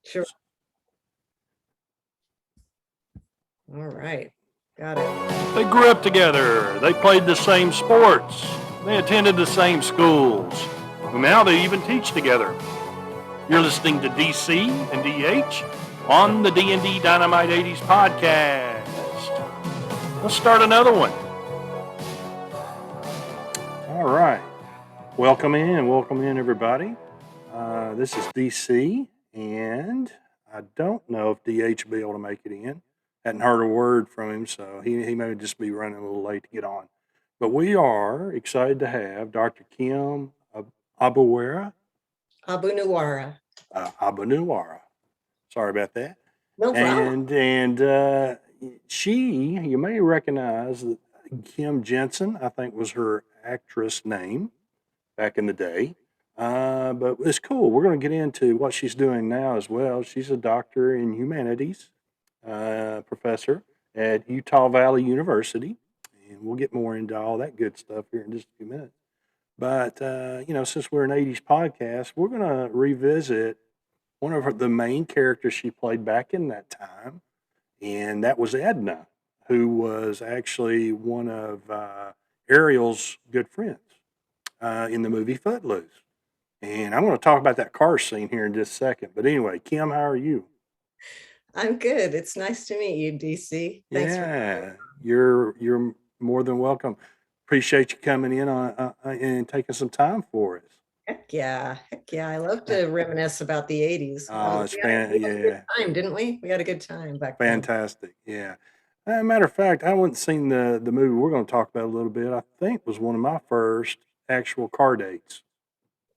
Sure. All right. Got it. They grew up together. They played the same sports. They attended the same schools. Now they even teach together. You're listening to DC and DH on the D&D Dynamite 80s podcast. Let's start another one. All right. Welcome in, everybody. This is DC, and I don't know if DH will be able to make it in. Hadn't heard a word from him, so he may just be running a little late to get on. But we are excited to have Dr. Kim Abunuwara. Abunuwara. Sorry about that. No problem. And she, you may recognize that Kim Jensen, I think was her actress name back in the day. But it's cool. We're going to get into what she's doing now as well. She's a doctor in humanities, professor at Utah Valley University. And we'll get more into all that good stuff here in just a few minutes. But, since we're an 80s podcast, we're going to revisit one of the main characters she played back in that time. And that was Edna, who was actually one of Ariel's good friends in the movie Footloose. And I'm going to talk about that car scene here in just a second. But anyway, Kim, how are you? I'm good. It's nice to meet you, DC. Thanks for you're more than welcome. Appreciate you coming in and taking some time for us. Heck yeah. I love to reminisce about the 80s. Oh, it's we had a good time, didn't we? We had a good time back then. Fantastic. Yeah. Matter of fact, I haven't seen the movie we're going to talk about a little bit. I think was one of my first actual car dates.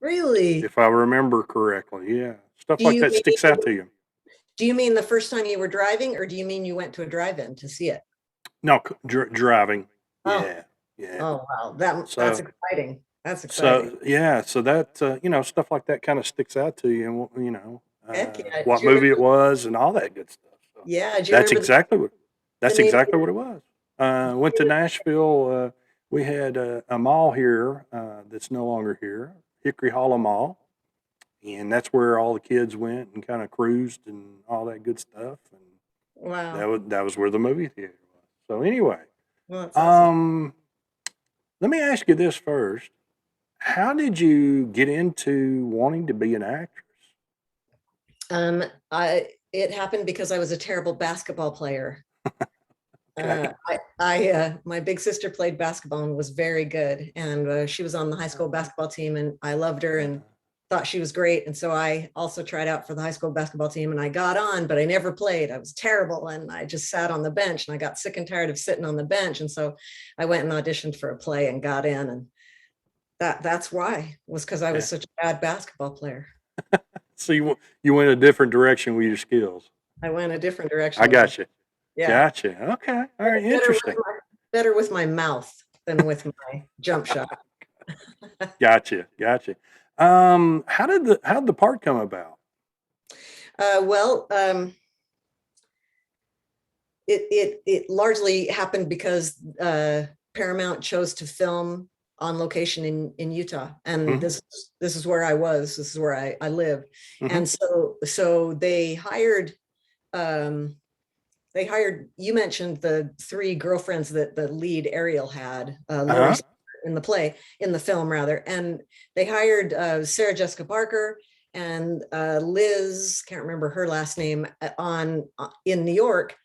Really? If I remember correctly, yeah. Stuff like that sticks out to you. Do you mean the first time you were driving, or do you mean you went to a drive-in to see it? No, driving. Oh. Yeah. Oh, wow. That's exciting. That's exciting. So that, stuff like that kind of sticks out to you, and, what movie it was and all that good stuff. So yeah. That's exactly what it was. Went to Nashville. We had a mall here that's no longer here, Hickory Hollow Mall. And that's where all the kids went and kind of cruised and all that good stuff. And wow. That was where the movie theater was. So anyway, that's awesome. Let me ask you this first. How did you get into wanting to be an actress? It happened because I was a terrible basketball player. Okay. My big sister played basketball and was very good. And she was on the high school basketball team, and I loved her and thought she was great. And so I also tried out for the high school basketball team, and I got on, but I never played. I was terrible. And I just sat on the bench, and I got sick and tired of sitting on the bench. And so I went and auditioned for a play and got in. And that's why, was because I was such a bad basketball player. So you went a different direction with your skills. I went a different direction. I got you. Yeah. Gotcha. Okay. All right. Interesting. Better with my mouth than with my jump shot. Gotcha. How did the part come about? It largely happened because Paramount chose to film on location in Utah, and this is where I was. This is where I lived, and so they hired. You mentioned the three girlfriends that the lead Ariel had, Lori in the film rather, and they hired Sarah Jessica Parker and Liz, can't remember her last name, in New York.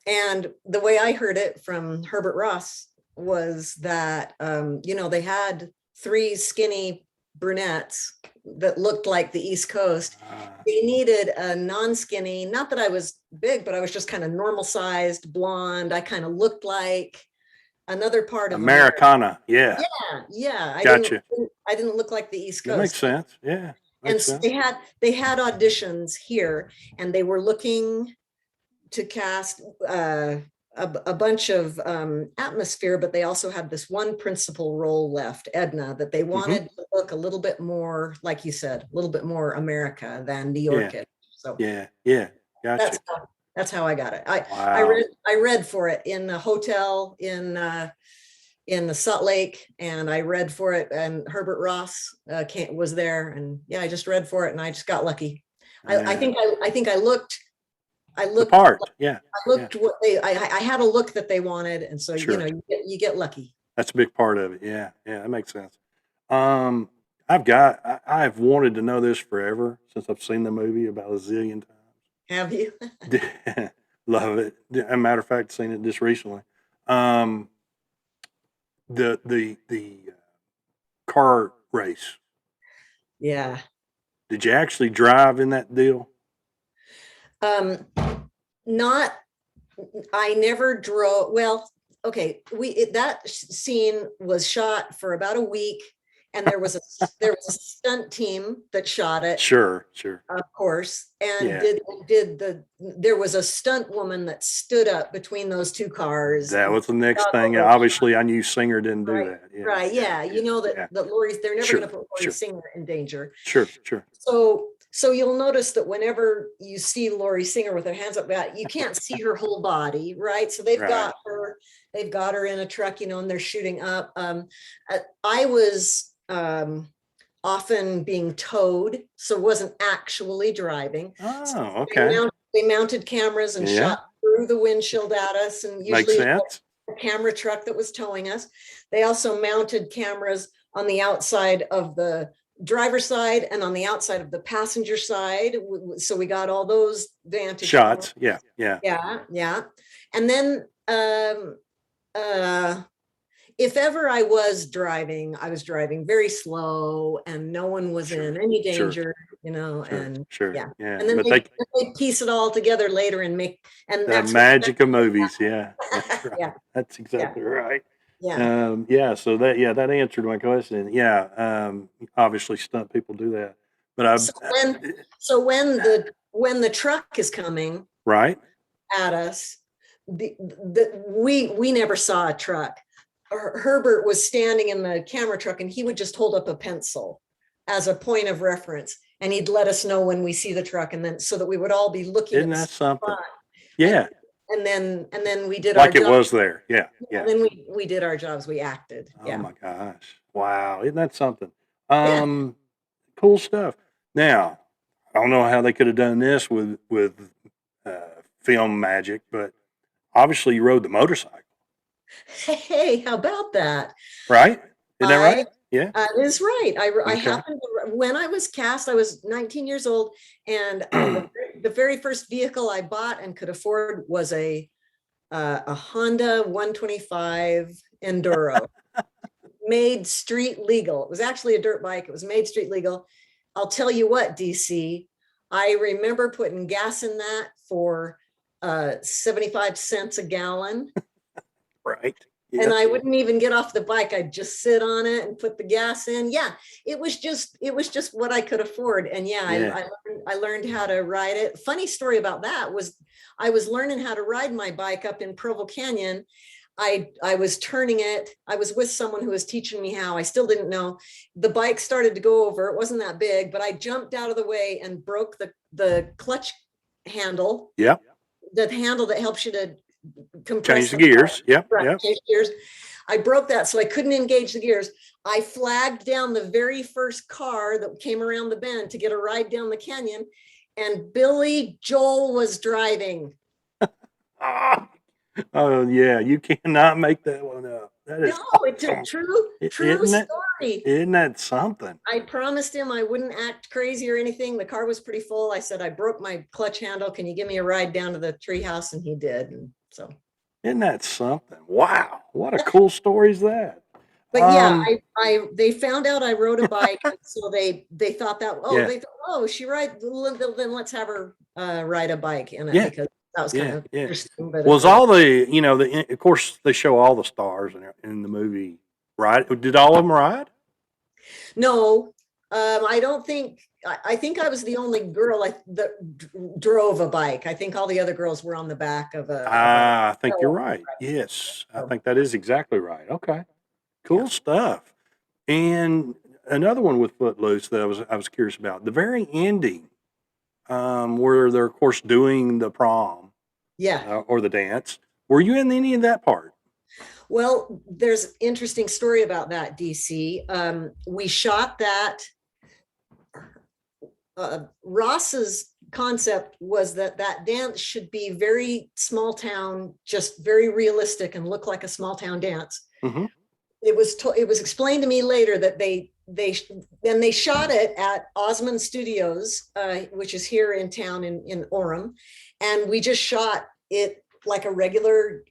And the way I heard it from Herbert Ross was that they had three skinny brunettes that looked like the East Coast. They needed a non-skinny, not that I was big, but I was just kind of normal sized blonde. I kind of looked like another part of Americana. Yeah. Gotcha. I didn't look like the East Coast. That makes sense. Yeah. And so they had auditions here, and they were looking to cast a bunch of atmosphere, but they also had this one principal role left, Edna, that they wanted to look a little bit more, like you said, a little bit more America than New York. So gotcha. That's how I got it. I read for it in a hotel in the Salt Lake, and I read for it, and Herbert Ross was there, and I just read for it, and I just got lucky. I think I The looked part. Yeah. I Yeah. looked what I had a look that they wanted, and so Sure. you get lucky. That's a big part of it. Yeah. Yeah. That makes sense. Um, I've wanted to know this forever since I've seen the movie about a zillion Have you? times. Love it. As a matter of fact, seen it just recently. Um, the car race. Yeah. Did you actually drive in that deal? Um, not I never drove. Well, okay, that scene was shot for about a week, and there was a stunt team that shot it, Sure, sure. of course, and Yeah, there was a stunt woman that stood up between those two cars that and was the next got thing. all those shots. Obviously, I knew Singer didn't do Right, that. Yeah, right, yeah, yeah. yeah, You know yeah. that they're never going to Sure, put Lori sure, Singer in danger. sure, sure. So you'll notice that whenever you see Lori Singer with her hands up, that you can't see her whole body, right? So Right. they've got her in a truck, and they're shooting up. I was often being towed, so wasn't actually driving. So Oh, okay. they mounted cameras and Yeah, shot through the windshield at us, and makes usually sense. a camera truck that was towing us. They also mounted cameras on the outside of the driver's side and on the outside of the passenger side. So we got all those vantage points. Shots. Yeah, yeah. Yeah, yeah. And then uh if ever I was driving very slow and no one was Sure, in any sure, danger, sure, and sure. yeah. Yeah, And then but they they piece it all together later and make, and the that's what, magic of movies. Yeah, that's right. yeah, That's yeah, exactly right. yeah. Yeah, so that answered my question. Yeah, obviously stunt people do that, but So when, when the truck is coming right? at us, we never saw a truck. Herbert was standing in the camera truck, and he would just hold up a pencil as a point of reference, and he'd let us know when we see the truck, and then so that we would all be looking Isn't at the that something? spot. Yeah, And then we did our like it job. was there. Yeah, And yeah. then we did our jobs. We acted. Oh Yeah, my gosh. Wow, isn't that something? yeah. Um, cool stuff. Now, I don't know how they could have done this with film magic, but obviously you rode the motorcycle, Hey, how about that? right? Isn't that I right? Yeah. That is right. I Okay. happened to, when I was cast, I was 19 years old, and the very first vehicle I bought and could afford was a Honda 125 Enduro, made street legal. It was actually a dirt bike. It was made street legal. I'll tell you what, DC, I remember putting gas in that for 75 cents a gallon. Right. And Yes. I wouldn't even get off the bike. I'd just sit on it and put the gas in. Yeah, it was just what I could afford. And yeah, Yeah. I learned how to ride it. Funny story about that was I was learning how to ride my bike up in Provo Canyon. I was turning it. I was with someone who was teaching me how. I still didn't know. The bike started to go over. It wasn't that big, but I jumped out of the way and broke the clutch handle, Yep. the handle that helps you to compress Change the the car. gears. Yep. Right, Yep. change gears. I broke that, so I couldn't engage the gears. I flagged down the very first car that came around the bend to get a ride down the canyon, and Billy Joel was driving. Ah, oh yeah, you cannot make that one up. That is No, it's a awesome. true Isn't that story. isn't that something? I promised him I wouldn't act crazy or anything. The car was pretty full. I said, I broke my clutch handle. Can you give me a ride down to the treehouse? And he did. And so, Isn't that something? Wow, what a cool story is that? but yeah, Um, they found out I rode a bike, and so they thought that, oh, yeah, they thought, oh, she rides, then let's have her ride a bike in it, yeah, because that was kind yeah, of yeah. interesting. But Was all of course they show all the stars in the movie, right? Did all of them ride? no, I don't think. I think I was the only girl that drove a bike. I think all the other girls were on the back of a. Ah, I think you're right. Yes, I think that is exactly right. Okay, Yeah. cool stuff. And another one with Footloose that I was curious about the very ending, where they're of course doing the prom Yeah. or the dance. Were you in any of that part? Well, there's interesting story about that, DC. We shot that. Ross's concept was that that dance should be very small town, just very realistic and look like a small town dance. Mm-hmm. It was explained to me later that they shot it at Osmond Studios, which is here in town in Orem, and we just shot it like a regular,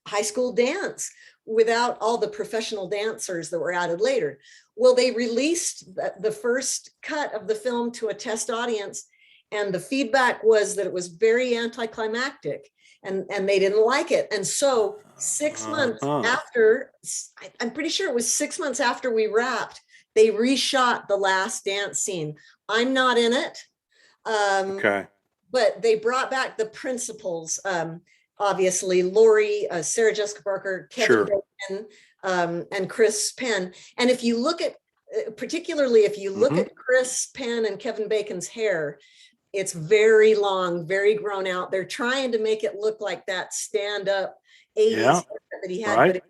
high school dance without all the professional dancers that were added later. Well, they released the first cut of the film to a test audience, and the feedback was that it was very anticlimactic, and they didn't like it. And so 6 months after, I'm pretty sure it was 6 months after we wrapped, they reshot the last dance scene. I'm not in it. Okay. But they brought back the principals. Obviously, Lori, Sarah Jessica Parker, Kevin Bacon, and Chris Penn. And if you look at, particularly if you look at Chris Penn and Kevin Bacon's hair, it's very long, very grown out. They're trying to make it look like that stand-up 80s hair that he had,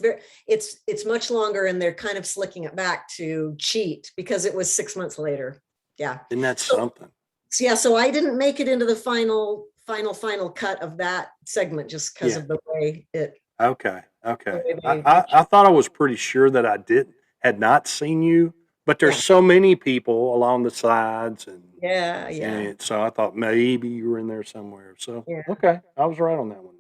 but it's much longer, and they're kind of slicking it back to cheat because it was 6 months later. Yeah. Isn't that something? So I didn't make it into the final cut of that segment just because of the way it. Okay. I thought I was pretty sure that I had not seen you, but there's so many people along the sides, and so I thought maybe you were in there somewhere. So okay, I was right on that one.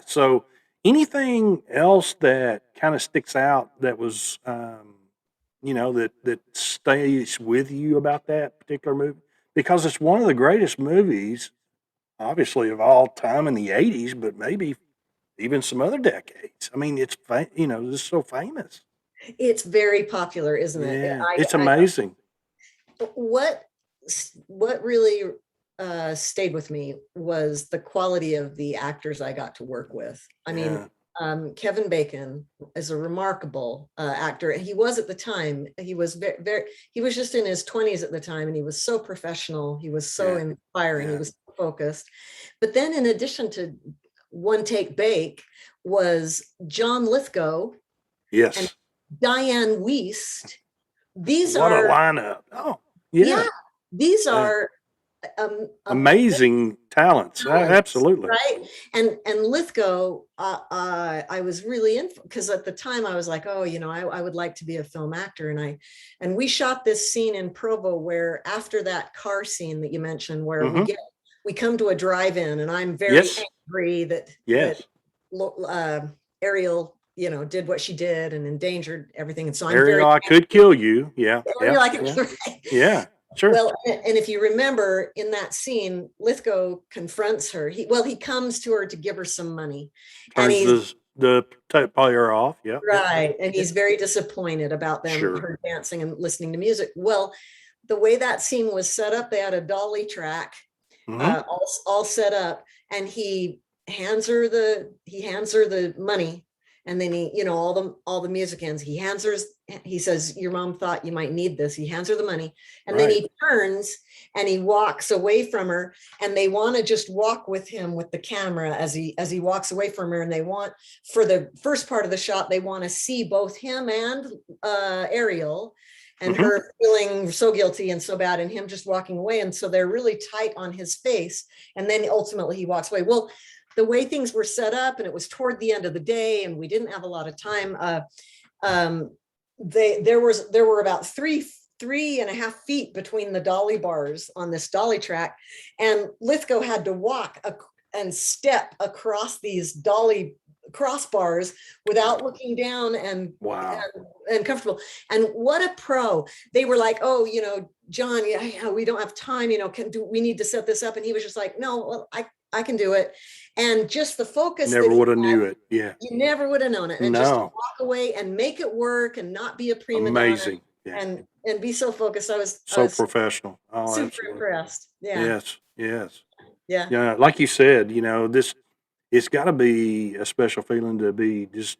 So anything else that kind of sticks out that was that stays with you about that particular movie? Because it's one of the greatest movies, obviously, of all time in the 80s, but maybe even some other decades. I mean, it's just so famous. It's very popular, isn't it? Yeah, it's amazing. What really stayed with me was the quality of the actors I got to work with. I mean, Kevin Bacon is a remarkable actor. He was at the time. He was he was just in his 20s at the time, and he was so professional. He was so inspiring. He was so focused. But then, in addition to One Take Bake, was John Lithgow. Yes. And Diane Wiest. These what are a lineup. Oh, yeah. These are amazing talents. Absolutely. Right. And Lithgow, I was really in, because at the time I was like, oh, I would like to be a film actor. And we shot this scene in Provo where, after that car scene that you mentioned, where we come to a drive-in, and I'm very angry that Ariel, did what she did and endangered everything. And so Ariel, I could kill you. Yeah. Yeah. Sure. Well, and if you remember, in that scene, Lithgow confronts her. He comes to her to give her some money. Turns the player off. Yeah. Right. And he's very disappointed about her dancing and listening to music. Well, the way that scene was set up, they had a dolly track all set up, and he hands her the money. And then he, all the music ends. He says, your mom thought you might need this. He hands her the money, and then he turns and he walks away from her, and they want to just walk with him with the camera as he walks away from her. And they want, for the first part of the shot, they want to see both him and Ariel, and her feeling so guilty and so bad, and him just walking away. And so they're really tight on his face. And then ultimately he walks away. Well, the way things were set up, and it was toward the end of the day, and we didn't have a lot of time. There were about 3.5 feet between the dolly bars on this dolly track, and Lithgow had to walk and step across these dolly crossbars without looking down and comfortable. And what a pro. They were like, oh, John, we don't have time, we need to set this up. And he was just like, no, well, I can do it. And just the focus. Never would have knew it. Yeah. You never would have known it. And just to walk away and make it work and not be a prima donna. Amazing. Yeah. And be so focused. I was professional. Oh, super absolutely. Impressed. Yeah. Yes. Yeah. Like you said, it's got to be a special feeling to be just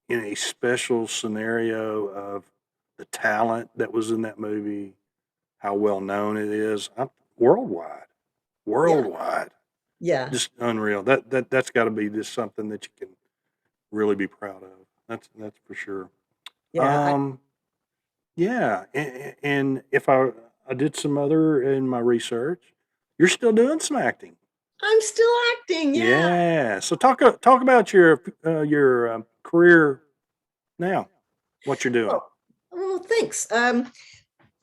in a special scenario of the talent that was in that movie, how well known it is worldwide. Yeah. Just unreal. That's got to be just something that you can really be proud of. That's for sure. Yeah. And if I I did some other in my research. You're still doing some acting. I'm still acting. Yeah. Yeah. So talk about your career now. What you're doing. Well, thanks.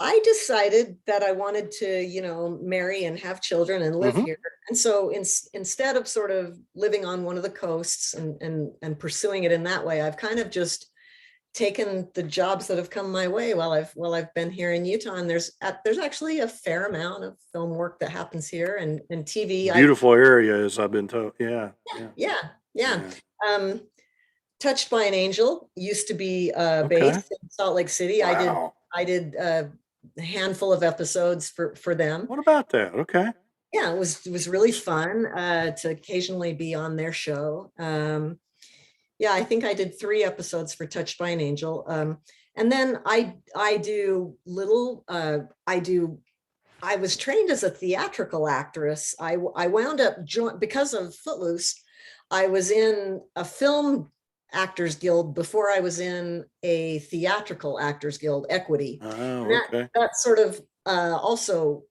I decided that I wanted to, marry and have children and live Mm-hmm. here. And so instead of sort of living on one of the coasts and pursuing it in that way, I've kind of just taken the jobs that have come my way while I've been here in Utah. And there's actually a fair amount of film work that happens here and TV. I Beautiful area, as I've been told. Yeah. Yeah. Yeah, yeah. Yeah. Um, Touched by an Angel used to be Okay. based in Salt Lake City. Wow. I did a handful of episodes for them. What about that? Okay. Yeah, it was really fun to occasionally be on their show. Yeah, I think I did 3 episodes for Touched by an Angel. And then I do little I was trained as a theatrical actress. I wound up because of Footloose. I was in a film actors guild before I was in a theatrical actors guild, Equity. And Oh, that okay. that sort of also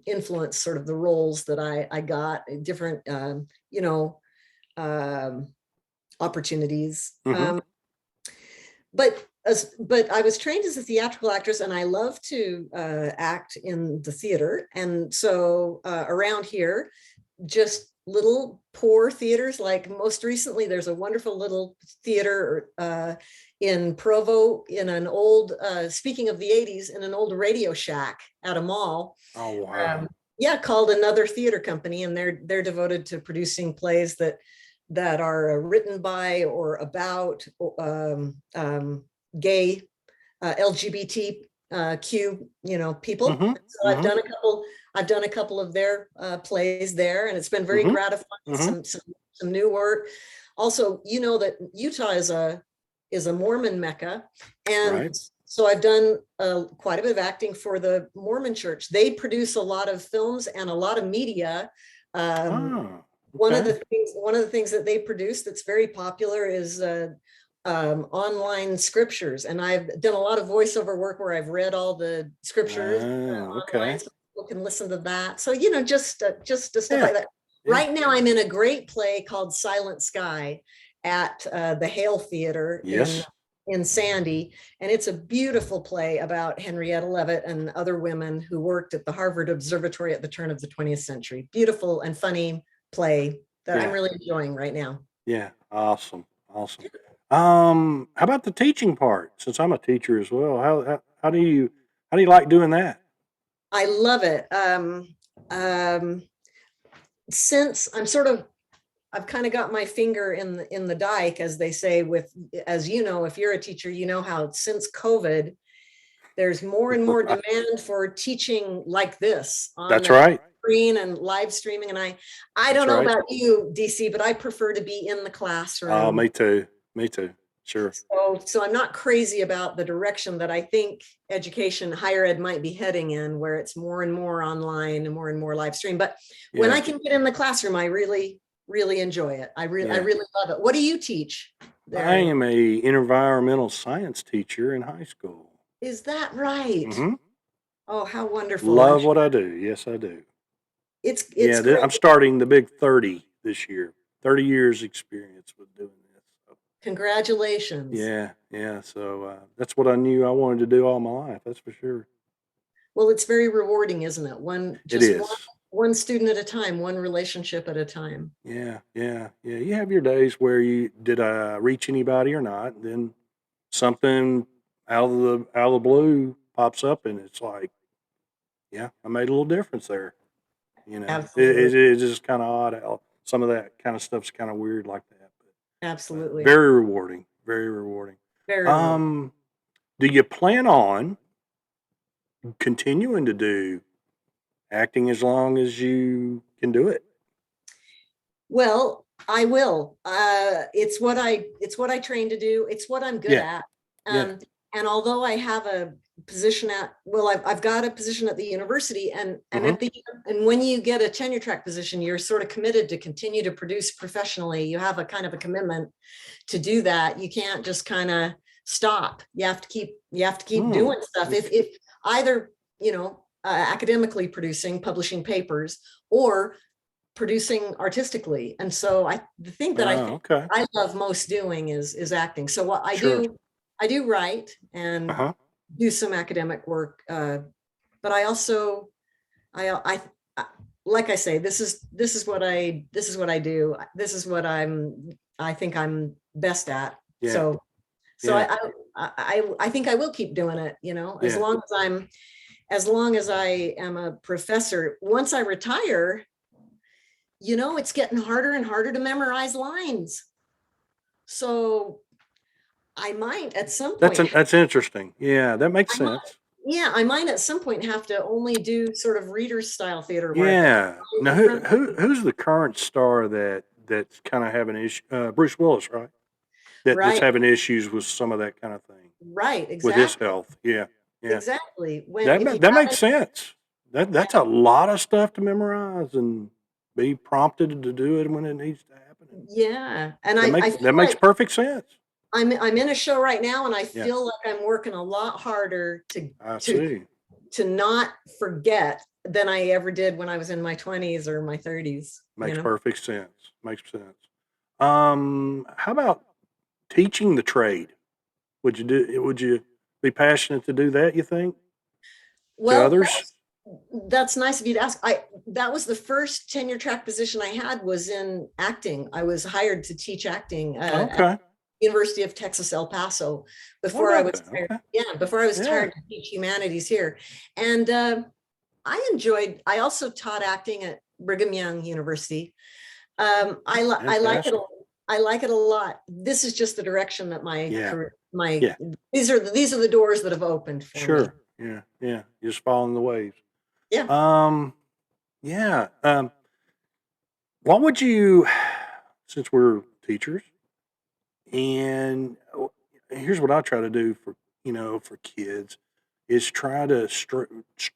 influenced sort of the roles that I got, different um, opportunities. Mm-hmm. But I was trained as a theatrical actress, and I love to act in the theater. And so around here, just little poor theaters. Like most recently, there's a wonderful little theater in Provo in an old. Speaking of the '80s, in an old Radio Shack at a mall. Oh, wow. Yeah, called Another Theater Company, and they're devoted to producing plays that are written by or about gay LGBTQ people. Mm-hmm. So Mm-hmm. I've done a couple of their plays there, and it's been very Mm-hmm. gratifying. Mm-hmm. Some new work. Also, that Utah is a Mormon Mecca, and Right. so I've done quite a bit of acting for the Mormon Church. They produce a lot of films and a lot of media. Um, Oh, one of okay. the things that they produce that's very popular is online scriptures, and I've done a lot of voiceover work where I've read all the scriptures Oh, online, okay. so people can listen to that. So just stuff Yeah. like that. Yeah. Right now, I'm in a great play called Silent Sky at the Hale Theater Yes. in Sandy, and it's a beautiful play about Henrietta Leavitt and other women who worked at the Harvard Observatory at the turn of the 20th century. Beautiful and funny play that I'm Yeah. really enjoying right now. Yeah. Awesome. Awesome. How about the teaching part? Since I'm a teacher as well, how do you like doing that? I love it. Since I've kind of got my finger in the dike, as they say, as if you're a teacher, how since COVID, there's more and more Right. demand for teaching like this on That's the right. screen and live streaming. And I That's don't know right. about you, DC, but I prefer to be in the Oh, classroom. me too. Me too. Sure. So I'm not crazy about the direction that I think education, higher ed might be heading in, where it's more and more online and more live stream. But when I Yeah. can get in the classroom, I really, really enjoy it. I Yeah. really love it. What do you teach I there? am a environmental science teacher in high school. Is that right? Hmm. Oh, how wonderful. Love what I do. Yes, I do. It's Yeah, great. I'm starting the big 30 this year. 30 years experience with doing this. So, Congratulations. yeah, yeah. So that's what I knew I wanted to do all my life. That's for sure. Well, it's very rewarding, isn't it? It is. One student at a time, one relationship at a time. Yeah, yeah, yeah. You have your days where you did I reach anybody or not, and then something out of the blue pops up, and it's like, yeah, I made a little difference there. You know, Absolutely. it's just kind of odd how some of that kind of stuff's kind of weird like that, but Absolutely. very rewarding, very rewarding. Very rewarding. Um, do you plan on continuing to do acting as long as you can do it? Well, I will. It's what I trained to do. It's what I'm good Yeah, at. yeah. And although I have a position I've got a position at the university, Hmm. and when you get a tenure track position, you're sort of committed to continue to produce professionally. You have a kind of a commitment to do that. You can't just kind of stop. You have to keep doing stuff. Okay. If either, academically producing, publishing papers, or producing artistically. And so the thing that I Oh, think okay. I love most doing is acting. So what Sure. I do write and Uh-huh. do some academic work, but I also I like I say, this is what I do. This is what I think I'm best at. Yeah. So Yeah. I think I will keep doing it, Yeah. as long as I am a professor. Once I retire, it's getting harder and harder to memorize lines. So I might at some point, That's interesting. Yeah, that makes I might, sense. yeah, I might at some point have to only do sort of reader style theater where I've got Yeah. lines Now, in front of me. who's the current star that's kind of having issue? Bruce Willis, right? That's Right, having issues with some of that kind of thing right, with his exactly, health. Yeah. Yeah. exactly. When if you That makes haven't, sense. yeah, That's a lot of stuff to memorize and be prompted to do it when it needs to happen. And yeah, and I that feel makes like perfect sense. I'm in a show right now, and I Yeah. feel like I'm working a lot harder I to see. to not forget than I ever did when I was in my 20s or my 30s, Makes perfect sense. Makes sense. How about teaching the trade? Would you be passionate to do that, you think, to Well, others? that's nice of you to ask. That was the first tenure track position I had, was in acting. I was hired to teach acting at Okay. University of Texas, El Paso, What before I about was that? hired. Okay. Yeah, before I was Yeah. hired to teach humanities here. And I also taught acting at Brigham Young University. I like it. Fantastic. I like it a lot. This is just the direction that my Yeah. career, Yeah. these are the doors that have opened for me. Sure. Yeah. Yeah. Just following the waves. Yeah. Um, yeah. What would you, since we're teachers, and here's what I try to do for, for kids is try to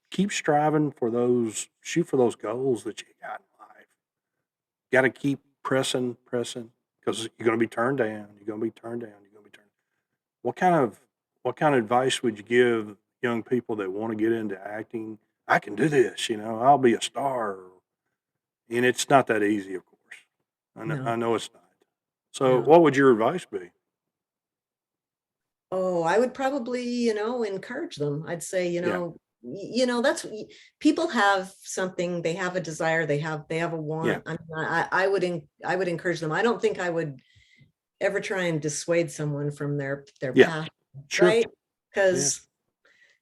keep striving for shoot for those goals that you got in life. Got to keep pressing, because you're going to be turned down. You're going to be turned down. You're going to be turned. What kind of what kind of advice would you give young people that want to get into acting? I can do this. I'll be a star. And it's not that easy, of course. No, I know it's not. So, no. what would your advice be? Oh, I would probably, encourage them. I'd say, Yeah. that's people have something, they have a desire, they have a Yeah. want. I mean, I would encourage them. I don't think I would ever try and dissuade someone from their Yeah. path, Sure. right? Yeah.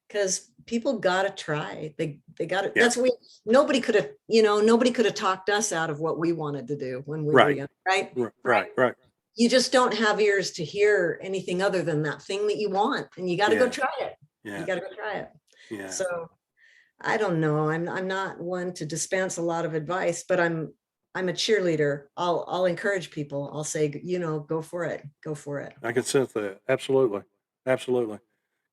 Because people gotta try. They gotta, Yeah. that's nobody could have talked us out of what we wanted to do when we were Right. young, right? Right. Right. You just don't have ears to hear anything other than that thing that you want, and you got to go Yeah. try it. You Yeah. got to go try it. Yeah. So I don't know. I'm not one to dispense a lot of advice, but I'm a cheerleader. I'll encourage people. I'll say, go for it. Go for it. I can sense that. Absolutely. Absolutely.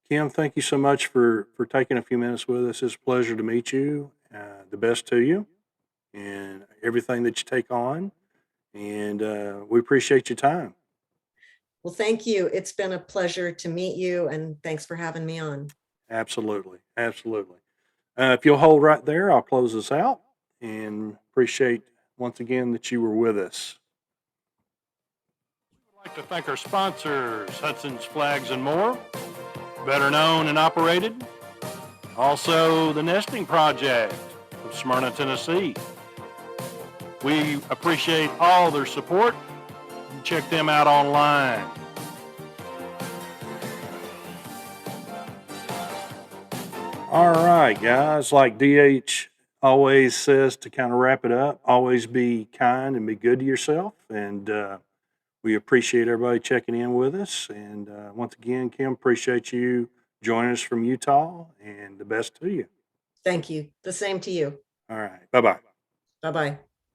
Kim, thank you so much for taking a few minutes with us. It's a pleasure to meet you. The best to you and everything that you take on. And we appreciate your time. Well, thank you. It's been a pleasure to meet you, and thanks for having me on. Absolutely. Absolutely. If you'll hold right there, I'll close this out and appreciate once again that you were with us. I'd like to thank our sponsors, Hudson's Flags and More, better known and operated. Also, the Nesting Project of Smyrna, Tennessee. We appreciate all their support. Check them out online. All right, guys. Like DH always says, to kind of wrap it up, always be kind and be good to yourself. And we appreciate everybody checking in with us. And once again, Kim, appreciate you joining us from Utah, and the best to you. Thank you. The same to you. All right. Bye bye. Bye bye.